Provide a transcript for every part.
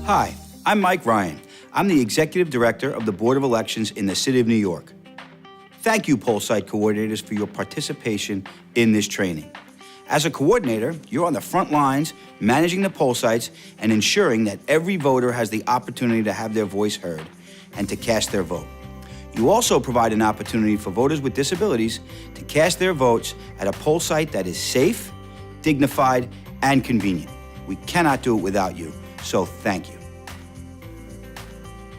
Hi, I'm Mike Ryan. I'm the Executive Director of the Board of Elections in the City of New York. Thank you, poll site coordinators, for your participation in this training. As a coordinator, you're on the front lines, managing the poll sites and ensuring that every voter has the opportunity to have their voice heard and to cast their vote. You also provide an opportunity for voters with disabilities to cast their votes at a poll site that is safe, dignified, and convenient. We cannot do it without you, so thank you.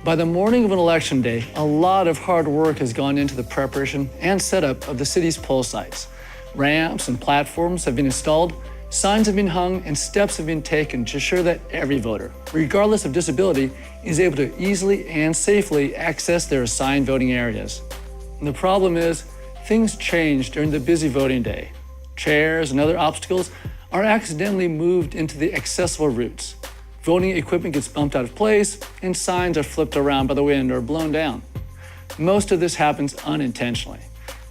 By the morning of an election day, a lot of hard work has gone into the preparation and setup of the city's poll sites. Ramps and platforms have been installed, signs have been hung, and steps have been taken to ensure that every voter, regardless of disability, is able to easily and safely access their assigned voting areas. And the problem is, things change during the busy voting day. Chairs and other obstacles are accidentally moved into the accessible routes. Voting equipment gets bumped out of place, and signs are flipped around by the wind or blown down. Most of this happens unintentionally.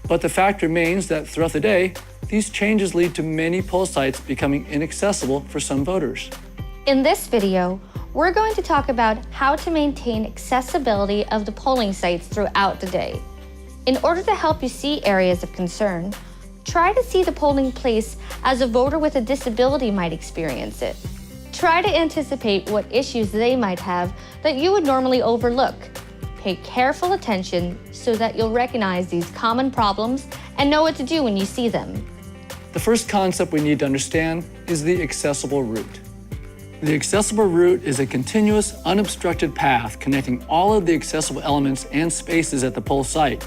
But the fact remains that throughout the day, these changes lead to many poll sites becoming inaccessible for some voters. In this video, we're going to talk about how to maintain accessibility of the polling sites throughout the day. In order to help you see areas of concern, try to see the polling place as a voter with a disability might experience it. Try to anticipate what issues they might have that you would normally overlook. Pay careful attention so that you'll recognize these common problems and know what to do when you see them. The first concept we need to understand is the accessible route. The accessible route is a continuous, unobstructed path connecting all of the accessible elements and spaces at the poll site.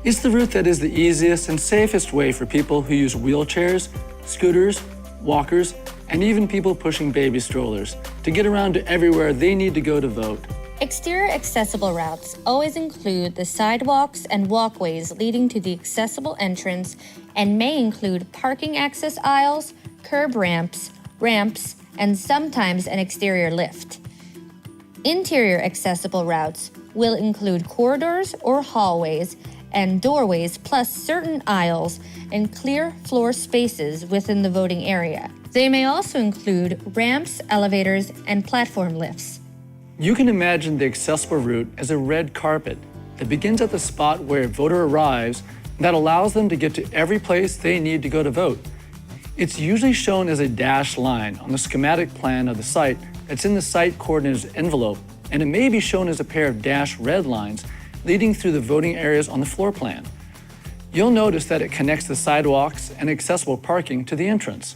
It's the route that is the easiest and safest way for people who use wheelchairs, scooters, walkers, and even people pushing baby strollers to get around to everywhere they need to go to vote. Exterior accessible routes always include the sidewalks and walkways leading to the accessible entrance and may include parking access aisles, curb ramps, and sometimes an exterior lift. Interior accessible routes will include corridors or hallways and doorways, plus certain aisles and clear floor spaces within the voting area. They may also include ramps, elevators, and platform lifts. You can imagine the accessible route as a red carpet that begins at the spot where a voter arrives that allows them to get to every place they need to go to vote. It's usually shown as a dashed line on the schematic plan of the site that's in the site coordinator's envelope, and it may be shown as a pair of dashed red lines leading through the voting areas on the floor plan. You'll notice that it connects the sidewalks and accessible parking to the entrance.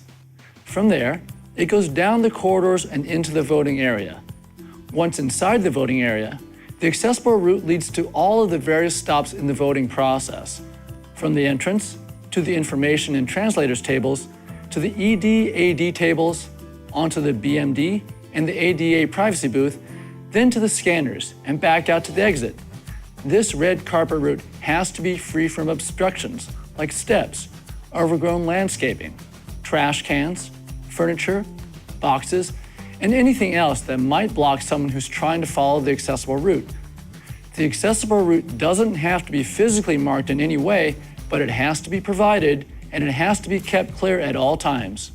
From there, it goes down the corridors and into the voting area. Once inside the voting area, the accessible route leads to all of the various stops in the voting process, from the entrance to the information and translators tables, to the ED/AD tables, onto the BMD and the ADA privacy booth, then to the scanners and back out to the exit. This red carpet route has to be free from obstructions like steps, overgrown landscaping, trash cans, furniture, boxes, and anything else that might block someone who's trying to follow the accessible route. The accessible route doesn't have to be physically marked in any way, but it has to be provided and it has to be kept clear at all times.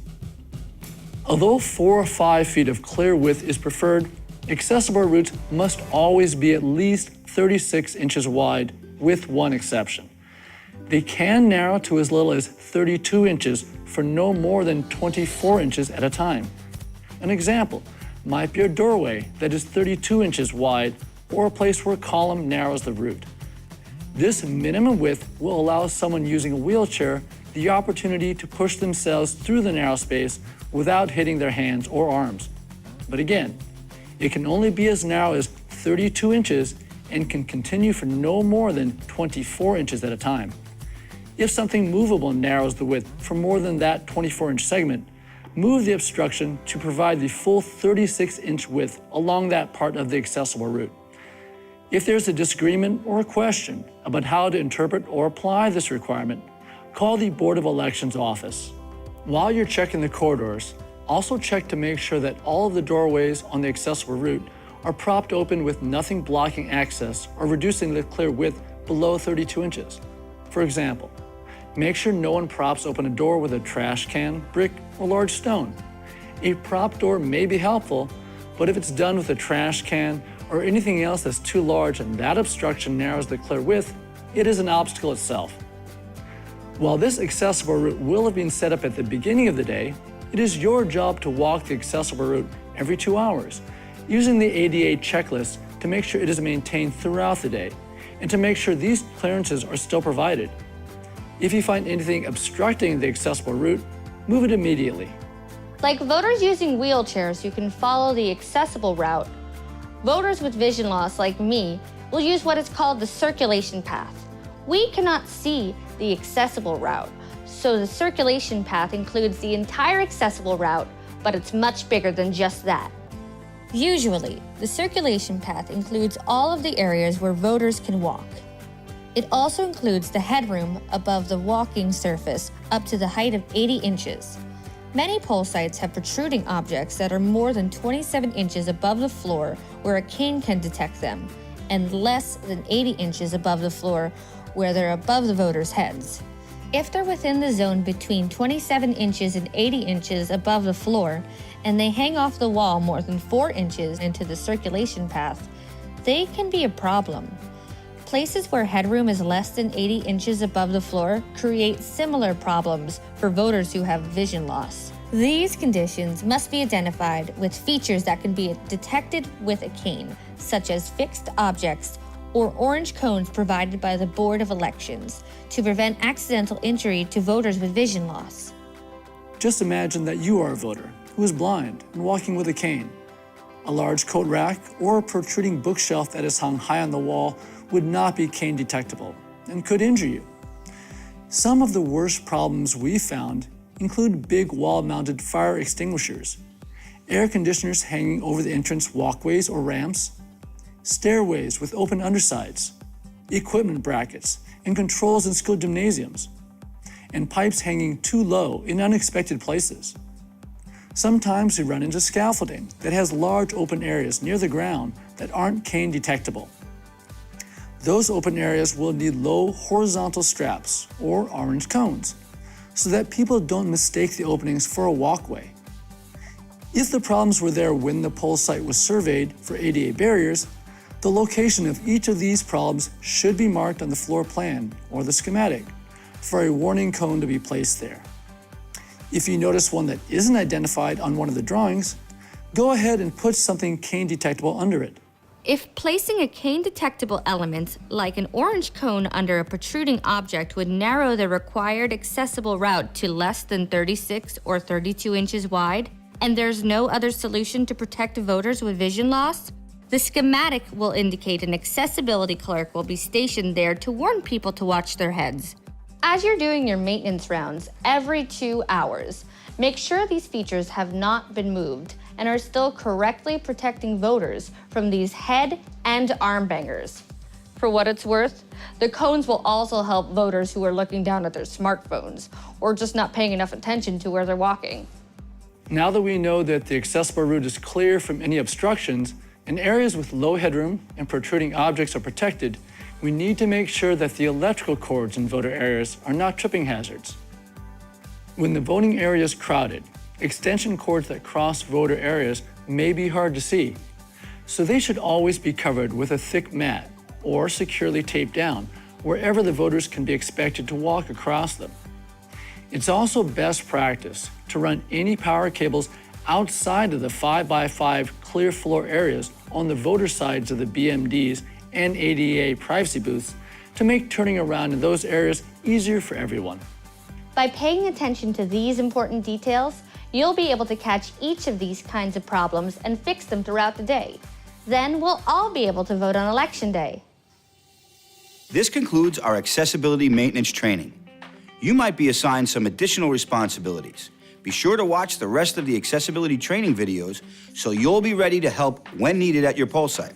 Although 4 or 5 feet of clear width is preferred, accessible routes must always be at least 36 inches wide, with one exception. They can narrow to as little as 32 inches for no more than 24 inches at a time. An example might be a doorway that is 32 inches wide or a place where a column narrows the route. This minimum width will allow someone using a wheelchair the opportunity to push themselves through the narrow space without hitting their hands or arms. But again, it can only be as narrow as 32 inches and can continue for no more than 24 inches at a time. If something movable narrows the width for more than that 24-inch segment, move the obstruction to provide the full 36-inch width along that part of the accessible route. If there's a disagreement or a question about how to interpret or apply this requirement, call the Board of Elections office. While you're checking the corridors, also check to make sure that all of the doorways on the accessible route are propped open with nothing blocking access or reducing the clear width below 32 inches. For example, make sure no one props open a door with a trash can, brick, or large stone. A prop door may be helpful, But if it's done with a trash can or anything else that's too large and that obstruction narrows the clear width, it is an obstacle itself. While this accessible route will have been set up at the beginning of the day, it is your job to walk the accessible route every 2 hours, using the ADA checklist to make sure it is maintained throughout the day, and to make sure these clearances are still provided. If you find anything obstructing the accessible route, move it immediately. Like voters using wheelchairs who can follow the accessible route, voters with vision loss like me will use what is called the circulation path. We cannot see the accessible route, so the circulation path includes the entire accessible route, but it's much bigger than just that. Usually, the circulation path includes all of the areas where voters can walk. It also includes the headroom above the walking surface up to the height of 80 inches. Many poll sites have protruding objects that are more than 27 inches above the floor where a cane can detect them, and less than 80 inches above the floor where they're above the voters' heads. If they're within the zone between 27 inches and 80 inches above the floor, and they hang off the wall more than 4 inches into the circulation path, they can be a problem. Places where headroom is less than 80 inches above the floor create similar problems for voters who have vision loss. These conditions must be identified with features that can be detected with a cane, such as fixed objects or orange cones provided by the Board of Elections to prevent accidental injury to voters with vision loss. Just imagine that you are a voter who is blind and walking with a cane. A large coat rack or a protruding bookshelf that is hung high on the wall would not be cane detectable and could injure you. Some of the worst problems we found include big wall-mounted fire extinguishers, air conditioners hanging over the entrance walkways or ramps, stairways with open undersides, equipment brackets, and controls in school gymnasiums, and pipes hanging too low in unexpected places. Sometimes we run into scaffolding that has large open areas near the ground that aren't cane detectable. Those open areas will need low horizontal straps or orange cones so that people don't mistake the openings for a walkway. If the problems were there when the poll site was surveyed for ADA barriers, the location of each of these problems should be marked on the floor plan or the schematic for a warning cone to be placed there. If you notice one that isn't identified on one of the drawings, go ahead and put something cane detectable under it. If placing a cane detectable element like an orange cone under a protruding object would narrow the required accessible route to less than 36 or 32 inches wide, and there's no other solution to protect voters with vision loss, the schematic will indicate an accessibility clerk will be stationed there to warn people to watch their heads. As you're doing your maintenance rounds every 2 hours, make sure these features have not been moved and are still correctly protecting voters from these head and arm bangers. For what it's worth, the cones will also help voters who are looking down at their smartphones or just not paying enough attention to where they're walking. Now that we know that the accessible route is clear from any obstructions and areas with low headroom and protruding objects are protected, we need to make sure that the electrical cords in voter areas are not tripping hazards. When the voting area is crowded, extension cords that cross voter areas may be hard to see, so they should always be covered with a thick mat or securely taped down wherever the voters can be expected to walk across them. It's also best practice to run any power cables outside of the 5x5 clear floor areas on the voter sides of the BMDs and ADA privacy booths to make turning around in those areas easier for everyone. By paying attention to these important details, you'll be able to catch each of these kinds of problems and fix them throughout the day. Then we'll all be able to vote on Election Day. This concludes our accessibility maintenance training. You might be assigned some additional responsibilities. Be sure to watch the rest of the accessibility training videos so you'll be ready to help when needed at your poll site.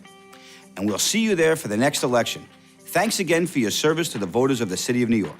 And we'll see you there for the next election. Thanks again for your service to the voters of the City of New York.